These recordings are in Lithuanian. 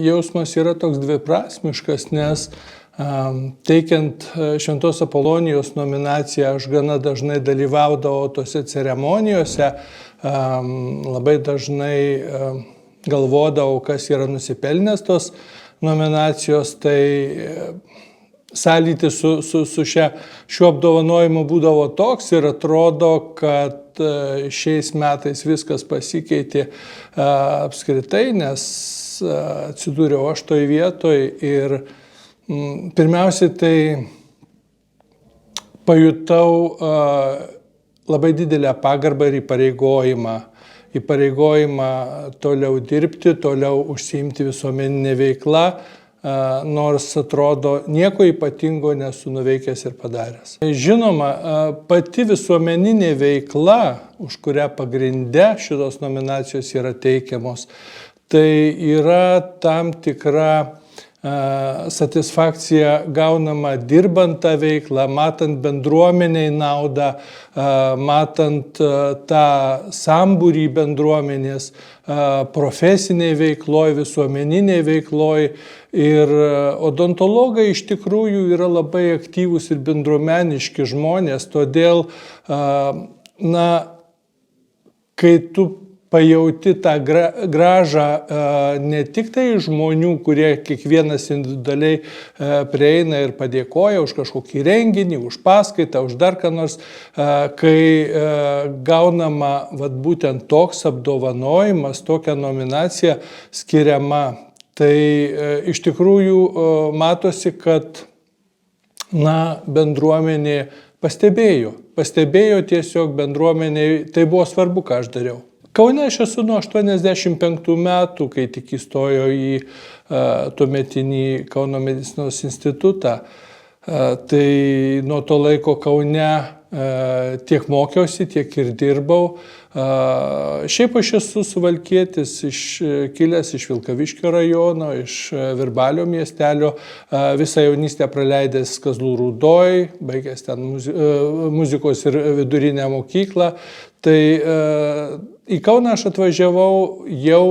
jausmas yra toks dviprasmiškas, nes teikiant Šventos Apolonijos nominaciją aš gana dažnai dalyvaudavau tose ceremonijose, labai dažnai galvodavau, kas yra nusipelnęs tos nominacijos, tai sąlytis su šiuo apdovanojimu būdavo toks ir atrodo, kad šiais metais viskas pasikeitė apskritai, nes atsidūriau aš toj vietoj ir pirmiausiai tai pajutau labai didelę pagarbą ir įpareigojimą toliau dirbti, toliau užsiimti visuomeninę veiklą, nors atrodo nieko ypatingo nesu nuveikęs ir padaręs. Žinoma, pati visuomeninė veikla, už kurią pagrinde šitos nominacijos yra teikiamos, tai yra tam tikra satisfakcija gaunama dirbant tą veiklą, matant bendruomeniai naudą, matant tą sambūrį bendruomenės profesiniai veikloj, visuomeniniai veikloj. Ir odontologai iš tikrųjų yra labai aktyvūs ir bendruomeniški žmonės, todėl, kai tu pajauti tą grąžą ne tik tai žmonių, kurie kiekvienas individualiai prieina ir padėkoja už kažkokį renginį, už paskaitą, už dar ką nors, kai gaunama būtent toks apdovanojimas, tokia nominacija skiriama, tai iš tikrųjų matosi, kad bendruomenė pastebėjo tiesiog bendruomeniai, tai buvo svarbu, ką aš dariau. Kaune aš esu nuo 85 metų, kai tik įstojo į tuometinį Kauno medicinos institutą. Tai nuo to laiko Kaune tiek mokiausi, tiek ir dirbau. Šiaip aš esu suvalkietis, kilęs iš Vilkaviškio rajono, iš Virbalio miestelio, visą jaunystę praleidęs Kazlų Rūdoj, baigęs ten muzikos ir vidurinę mokyklą. Tai į Kauną aš atvažiavau jau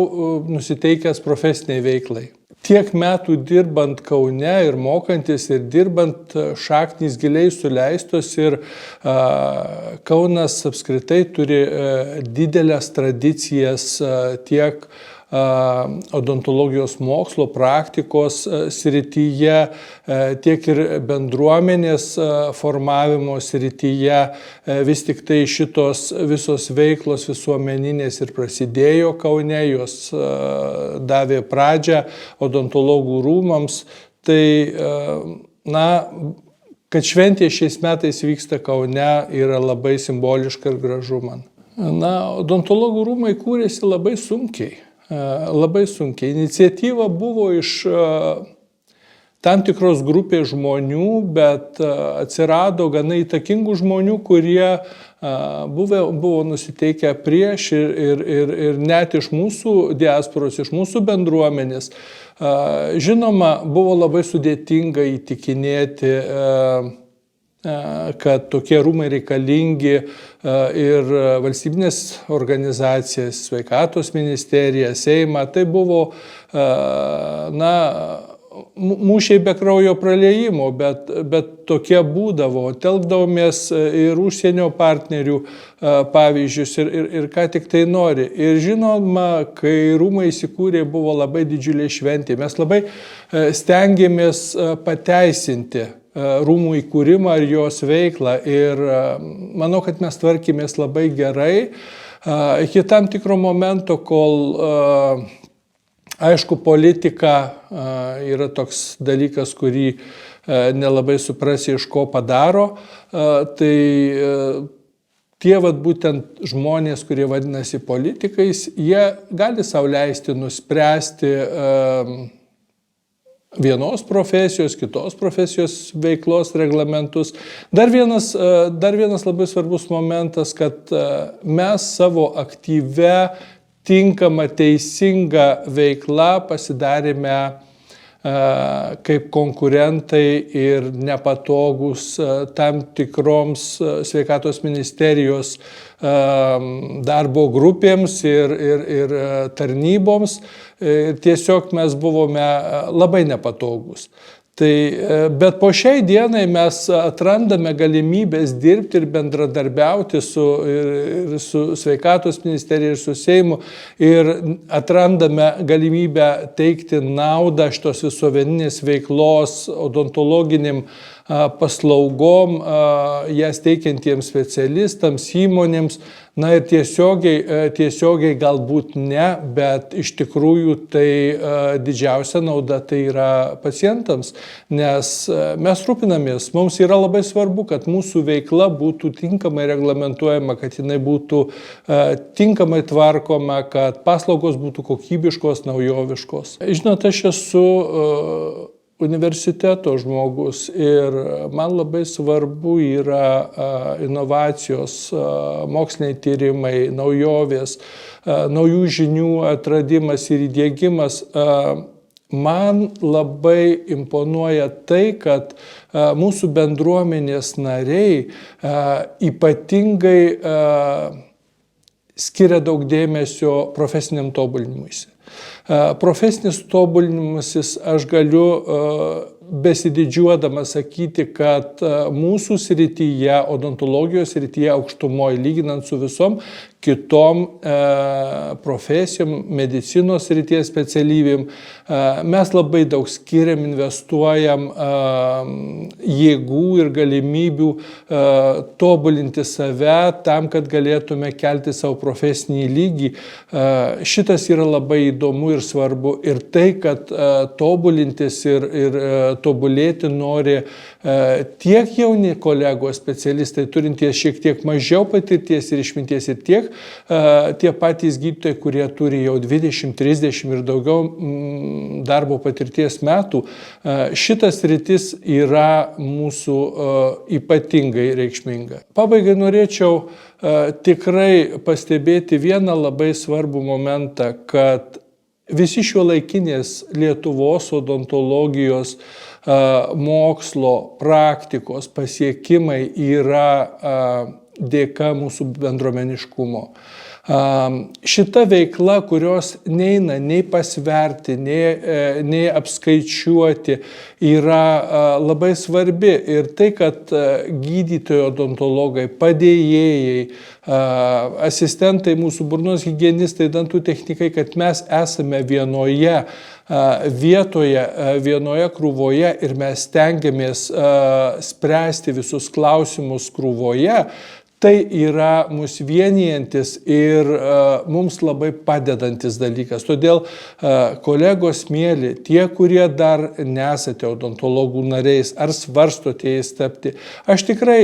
nusiteikęs profesiniai veiklai. Tiek metų dirbant Kaune ir mokantis ir dirbant, šaknys giliai suleistos ir Kaunas apskritai turi didelės tradicijas tiek odontologijos mokslo praktikos srityje, tiek ir bendruomenės formavimo srityje. Vis tik tai šitos visos veiklos visuomeninės ir prasidėjo Kaune, jos davė pradžią odontologų rūmams. Tai, kad šventė šiais metais vyksta Kaune, yra labai simboliška ir gražu man. Odontologų rūmai kūrėsi labai sunkiai. Iniciatyva buvo iš tam tikros grupės žmonių, bet atsirado gana įtakingų žmonių, kurie buvo nusiteikę prieš ir net iš mūsų diasporos, iš mūsų bendruomenės. Žinoma, buvo labai sudėtinga įtikinėti, kad tokie rūmai reikalingi ir valstybinės organizacijas, sveikatos ministerija, Seimą. Tai buvo, mūšiai be kraujo praliejimo, bet tokie būdavo. Telkdavomės ir užsienio partnerių pavyzdžius ir ką tik tai nori. Ir žinoma, kai rūmai įsikūrė, buvo labai didžiulė šventė. Mes labai stengiamės pateisinti rūmų įkūrimą ir jos veiklą. Ir manau, kad mes tvarkėmės labai gerai. Iki tam tikro momento, kol, aišku, politika yra toks dalykas, kurį nelabai suprasi, iš ko padaro, tai tie būtent žmonės, kurie vadinasi politikais, jie gali sau leisti nuspręsti vienos profesijos, kitos profesijos veiklos reglamentus. Dar vienas labai svarbus momentas, kad mes savo aktyvę, tinkamą, teisingą veiklą pasidarėme kaip konkurentai ir nepatogus tam tikroms sveikatos ministerijos darbo grupėms ir tarnyboms. Tiesiog mes buvome labai nepatogus. Bet po šiai dienai mes atrandame galimybės dirbti ir bendradarbiauti su sveikatos ministerija ir su Seimu ir atrandame galimybę teikti naudą šitos visuomeninės veiklos odontologiniam paslaugom, jas teikiantiems specialistams, įmonėms. Na ir tiesiogiai galbūt ne, bet iš tikrųjų tai didžiausia nauda tai yra pacientams, nes mes rūpinamės, mums yra labai svarbu, kad mūsų veikla būtų tinkamai reglamentuojama, kad jinai būtų tinkamai tvarkoma, kad paslaugos būtų kokybiškos, naujoviškos. Žinot, aš esu universiteto žmogus ir man labai svarbu yra inovacijos, moksliniai tyrimai, naujovės, naujų žinių atradimas ir įdiegimas. Man labai imponuoja tai, kad mūsų bendruomenės nariai ypatingai skiria daug dėmesio profesiniam tobulinimuisi. Profesinis tobulinimasis, aš galiu besididžiuodamas sakyti, kad mūsų srityje, odontologijos srityje aukštumoje, lyginant su visom kitom profesijom, medicinos srities specialybėm, mes labai daug skiriam, investuojam jėgų ir galimybių tobulinti save tam, kad galėtume kelti savo profesinį lygį. Šitas yra labai įdomu ir svarbu. Ir tai, kad tobulintis ir tobulėti nori tiek jauni kolegos specialistai, turintys šiek tiek mažiau patirties ir išminties, ir tiek tie patys gydytojai, kurie turi jau 20, 30 ir daugiau darbo patirties metų. Šitas sritis yra mūsų ypatingai reikšminga. Pabaigai norėčiau tikrai pastebėti vieną labai svarbų momentą, kad visi šiuolaikinės Lietuvos odontologijos mokslo, praktikos pasiekimai yra dėka mūsų bendruomeniškumo. Šita veikla, kurios neina nei pasverti, nei apskaičiuoti, yra labai svarbi. Ir tai, kad gydytojai odontologai, padėjėjai, asistentai, mūsų burnos higienistai, dantų technikai, kad mes esame vienoje vietoje, vienoje krūvoje ir mes stengiamės spręsti visus klausimus krūvoje, tai yra mus vienijantis ir mums labai padedantis dalykas. Todėl, kolegos mėly, tie, kurie dar nesate odontologų nariais ar svarstote jais tapti, aš tikrai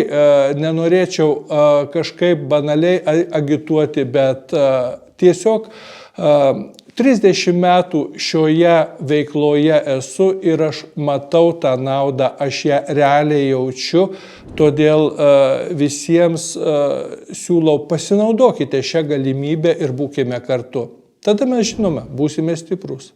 nenorėčiau kažkaip banaliai agituoti, bet tiesiog 30 metų šioje veikloje esu ir aš matau tą naudą, aš ją realiai jaučiu, todėl visiems siūlau pasinaudokite šią galimybę ir būkime kartu. Tada mes žinome, būsime stiprus.